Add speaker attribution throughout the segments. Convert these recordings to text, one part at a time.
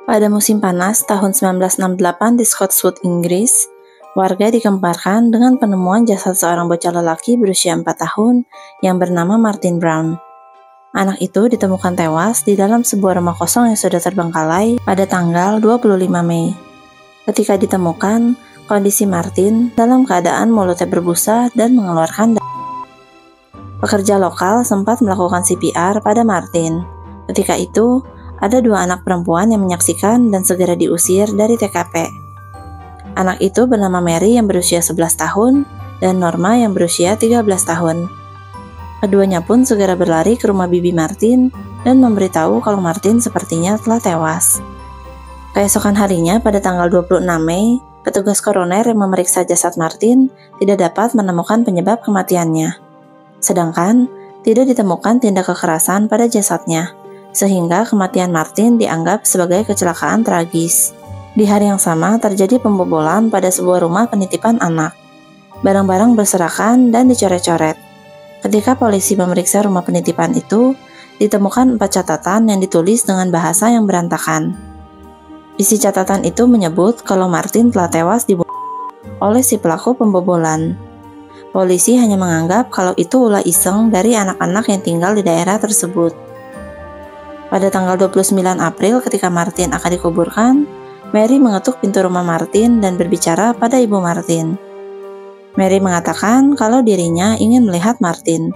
Speaker 1: Pada musim panas tahun 1968 di Scotswood, Inggris, warga digemparkan dengan penemuan jasad seorang bocah lelaki berusia 4 tahun yang bernama Martin Brown. Anak itu ditemukan tewas di dalam sebuah rumah kosong yang sudah terbengkalai pada tanggal 25 Mei. Ketika ditemukan, kondisi Martin dalam keadaan mulutnya berbusa dan mengeluarkan darah. Pekerja lokal sempat melakukan CPR pada Martin. Ketika itu, ada 2 anak perempuan yang menyaksikan dan segera diusir dari TKP. Anak itu bernama Mary yang berusia 11 tahun dan Norma yang berusia 13 tahun. Keduanya pun segera berlari ke rumah bibi Martin dan memberitahu kalau Martin sepertinya telah tewas. Keesokan harinya pada tanggal 26 Mei, petugas koroner yang memeriksa jasad Martin tidak dapat menemukan penyebab kematiannya. Sedangkan tidak ditemukan tindak kekerasan pada jasadnya, sehingga kematian Martin dianggap sebagai kecelakaan tragis. Di hari yang sama terjadi pembobolan pada sebuah rumah penitipan anak. Barang-barang berserakan dan dicoret-coret. Ketika polisi memeriksa rumah penitipan itu, ditemukan 4 catatan yang ditulis dengan bahasa yang berantakan. Isi catatan itu menyebut kalau Martin telah tewas dibunuh oleh si pelaku pembobolan. Polisi hanya menganggap kalau itu ulah iseng dari anak-anak yang tinggal di daerah tersebut. Pada tanggal 29 April ketika Martin akan dikuburkan, Mary mengetuk pintu rumah Martin dan berbicara pada ibu Martin. Mary mengatakan kalau dirinya ingin melihat Martin.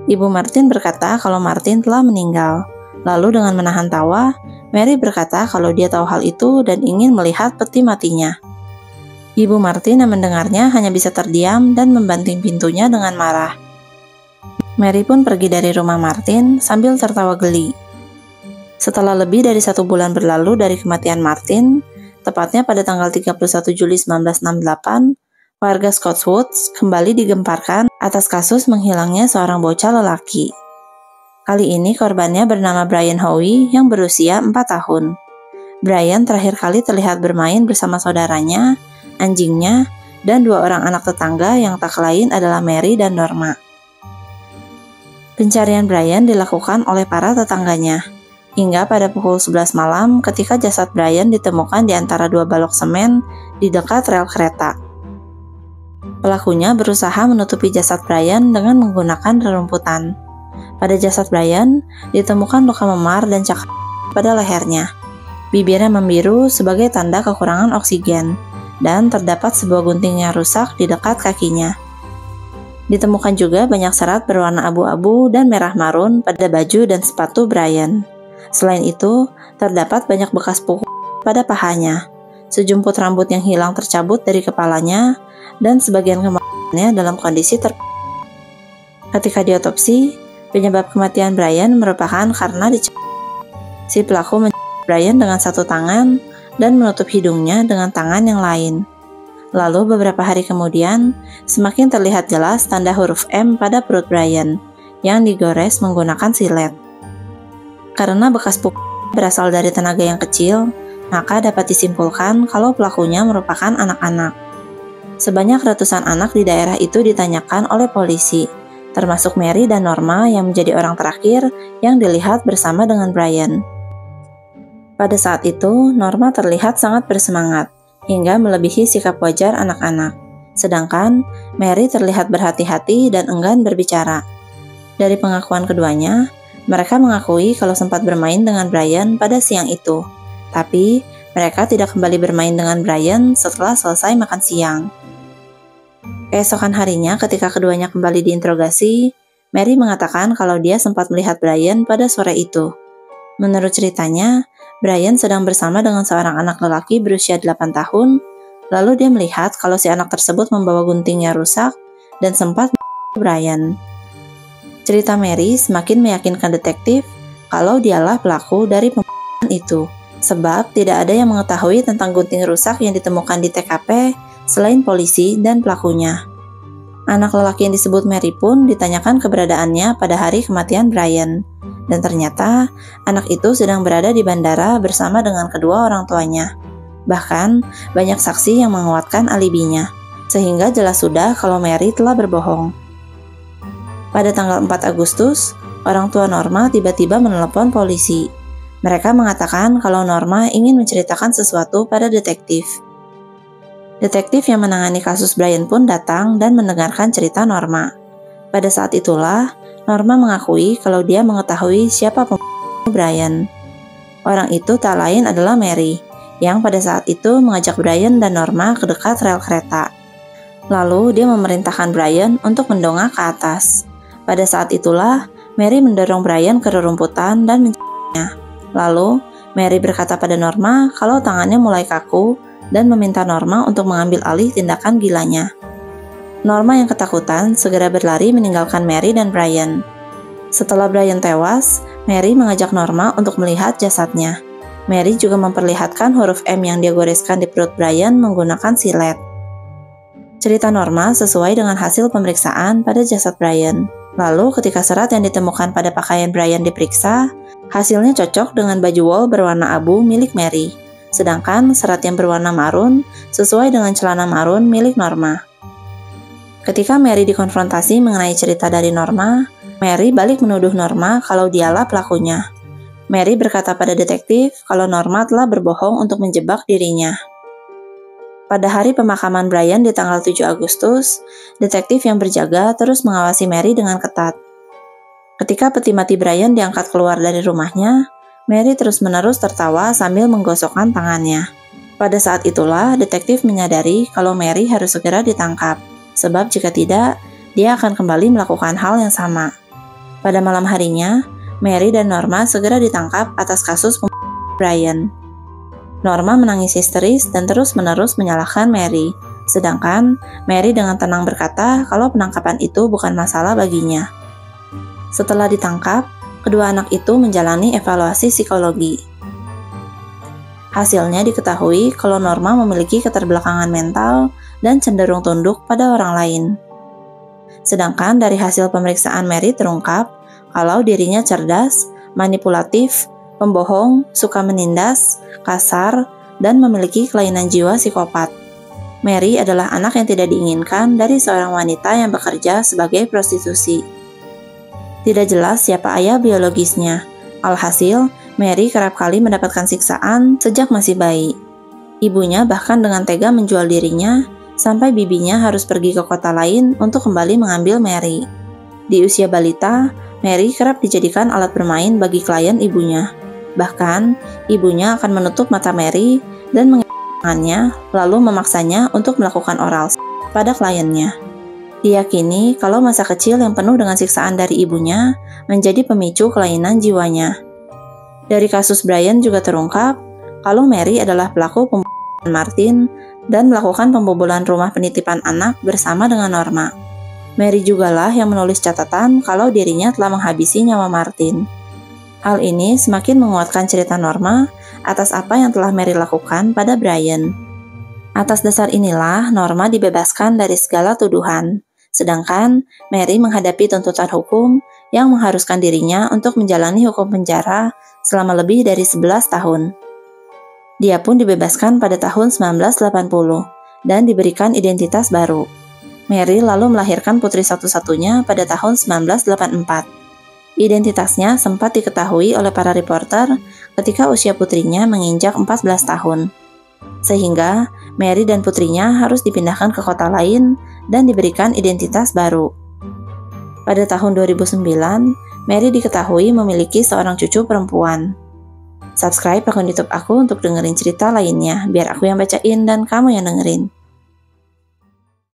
Speaker 1: Ibu Martin berkata kalau Martin telah meninggal. Lalu dengan menahan tawa, Mary berkata kalau dia tahu hal itu dan ingin melihat peti matinya. Ibu Martin yang mendengarnya hanya bisa terdiam dan membanting pintunya dengan marah. Mary pun pergi dari rumah Martin sambil tertawa geli. Setelah lebih dari 1 bulan berlalu dari kematian Martin, tepatnya pada tanggal 31 Juli 1968, warga Scotswood kembali digemparkan atas kasus menghilangnya seorang bocah lelaki. Kali ini korbannya bernama Brian Howe yang berusia 4 tahun. Brian terakhir kali terlihat bermain bersama saudaranya, anjingnya, dan 2 orang anak tetangga yang tak lain adalah Mary dan Norma. Pencarian Brian dilakukan oleh para tetangganya, hingga pada pukul 11 malam ketika jasad Brian ditemukan di antara 2 balok semen di dekat rel kereta. Pelakunya berusaha menutupi jasad Brian dengan menggunakan rerumputan. Pada jasad Brian ditemukan luka memar dan cakar pada lehernya. Bibirnya membiru sebagai tanda kekurangan oksigen, dan terdapat sebuah gunting yang rusak di dekat kakinya. Ditemukan juga banyak serat berwarna abu-abu dan merah marun pada baju dan sepatu Brian. Selain itu, terdapat banyak bekas pukul pada pahanya, sejumput rambut yang hilang tercabut dari kepalanya, dan sebagian kemaluannya dalam kondisi Ketika diotopsi, penyebab kematian Brian merupakan karena si pelaku mencabut Brian dengan 1 tangan dan menutup hidungnya dengan tangan yang lain. Lalu beberapa hari kemudian, semakin terlihat jelas tanda huruf M pada perut Brian yang digores menggunakan silet. Karena bekas pukul berasal dari tenaga yang kecil, maka dapat disimpulkan kalau pelakunya merupakan anak-anak. Sebanyak ratusan anak di daerah itu ditanyakan oleh polisi, termasuk Mary dan Norma yang menjadi orang terakhir yang dilihat bersama dengan Brian. Pada saat itu, Norma terlihat sangat bersemangat, hingga melebihi sikap wajar anak-anak. Sedangkan, Mary terlihat berhati-hati dan enggan berbicara. Dari pengakuan keduanya, mereka mengakui kalau sempat bermain dengan Brian pada siang itu. Tapi, mereka tidak kembali bermain dengan Brian setelah selesai makan siang. Keesokan harinya ketika keduanya kembali diinterogasi, Mary mengatakan kalau dia sempat melihat Brian pada sore itu. Menurut ceritanya, Brian sedang bersama dengan seorang anak lelaki berusia 8 tahun, lalu dia melihat kalau si anak tersebut membawa guntingnya rusak dan sempat Brian. Cerita Mary semakin meyakinkan detektif kalau dialah pelaku dari pembunuhan itu, sebab tidak ada yang mengetahui tentang gunting rusak yang ditemukan di TKP selain polisi dan pelakunya. Anak lelaki yang disebut Mary pun ditanyakan keberadaannya pada hari kematian Brian, dan ternyata anak itu sedang berada di bandara bersama dengan kedua orang tuanya. Bahkan, banyak saksi yang menguatkan alibinya, sehingga jelas sudah kalau Mary telah berbohong. Pada tanggal 4 Agustus, orang tua Norma tiba-tiba menelepon polisi. Mereka mengatakan kalau Norma ingin menceritakan sesuatu pada detektif. Detektif yang menangani kasus Brian pun datang dan mendengarkan cerita Norma. Pada saat itulah, Norma mengakui kalau dia mengetahui siapa pembunuh Brian. Orang itu tak lain adalah Mary, yang pada saat itu mengajak Brian dan Norma ke dekat rel kereta. Lalu dia memerintahkan Brian untuk mendongak ke atas. Pada saat itulah, Mary mendorong Brian ke rerumputan dan mencibirnya. Lalu, Mary berkata pada Norma kalau tangannya mulai kaku dan meminta Norma untuk mengambil alih tindakan gilanya. Norma yang ketakutan segera berlari meninggalkan Mary dan Brian. Setelah Brian tewas, Mary mengajak Norma untuk melihat jasadnya. Mary juga memperlihatkan huruf M yang dia goreskan di perut Brian menggunakan silet. Cerita Norma sesuai dengan hasil pemeriksaan pada jasad Brian. Lalu ketika serat yang ditemukan pada pakaian Brian diperiksa, hasilnya cocok dengan baju wol berwarna abu milik Mary. Sedangkan serat yang berwarna marun sesuai dengan celana marun milik Norma. Ketika Mary dikonfrontasi mengenai cerita dari Norma, Mary balik menuduh Norma kalau dialah pelakunya. Mary berkata pada detektif kalau Norma telah berbohong untuk menjebak dirinya. Pada hari pemakaman Brian di tanggal 7 Agustus, detektif yang berjaga terus mengawasi Mary dengan ketat. Ketika peti mati Brian diangkat keluar dari rumahnya, Mary terus-menerus tertawa sambil menggosokkan tangannya. Pada saat itulah, detektif menyadari kalau Mary harus segera ditangkap, sebab jika tidak, dia akan kembali melakukan hal yang sama. Pada malam harinya, Mary dan Norma segera ditangkap atas kasus pembunuhan Brian. Norma menangis histeris dan terus-menerus menyalahkan Mary, sedangkan Mary dengan tenang berkata kalau penangkapan itu bukan masalah baginya. Setelah ditangkap, kedua anak itu menjalani evaluasi psikologi. Hasilnya diketahui kalau Norma memiliki keterbelakangan mental dan cenderung tunduk pada orang lain. Sedangkan dari hasil pemeriksaan Mary terungkap kalau dirinya cerdas, manipulatif, pembohong, suka menindas, kasar, dan memiliki kelainan jiwa psikopat. Mary adalah anak yang tidak diinginkan dari seorang wanita yang bekerja sebagai prostitusi. Tidak jelas siapa ayah biologisnya. Alhasil, Mary kerap kali mendapatkan siksaan sejak masih bayi. Ibunya bahkan dengan tega menjual dirinya, sampai bibinya harus pergi ke kota lain untuk kembali mengambil Mary. Di usia balita, Mary kerap dijadikan alat bermain bagi klien ibunya. Bahkan, ibunya akan menutup mata Mary dan mengenanya, lalu memaksanya untuk melakukan oral pada kliennya. Diyakini kalau masa kecil yang penuh dengan siksaan dari ibunya menjadi pemicu kelainan jiwanya. Dari kasus Brian juga terungkap kalau Mary adalah pelaku pembunuhan Martin dan melakukan pembobolan rumah penitipan anak bersama dengan Norma. Mary jugalah yang menulis catatan kalau dirinya telah menghabisi nyawa Martin. Hal ini semakin menguatkan cerita Norma atas apa yang telah Mary lakukan pada Brian. Atas dasar inilah Norma dibebaskan dari segala tuduhan, sedangkan Mary menghadapi tuntutan hukum yang mengharuskan dirinya untuk menjalani hukum penjara selama lebih dari 11 tahun. Dia pun dibebaskan pada tahun 1980 dan diberikan identitas baru. Mary lalu melahirkan putri satu-satunya pada tahun 1984. Identitasnya sempat diketahui oleh para reporter ketika usia putrinya menginjak 14 tahun. Sehingga Mary dan putrinya harus dipindahkan ke kota lain dan diberikan identitas baru. Pada tahun 2009, Mary diketahui memiliki seorang cucu perempuan. Subscribe akun YouTube aku untuk dengerin cerita lainnya, biar aku yang bacain dan kamu yang dengerin.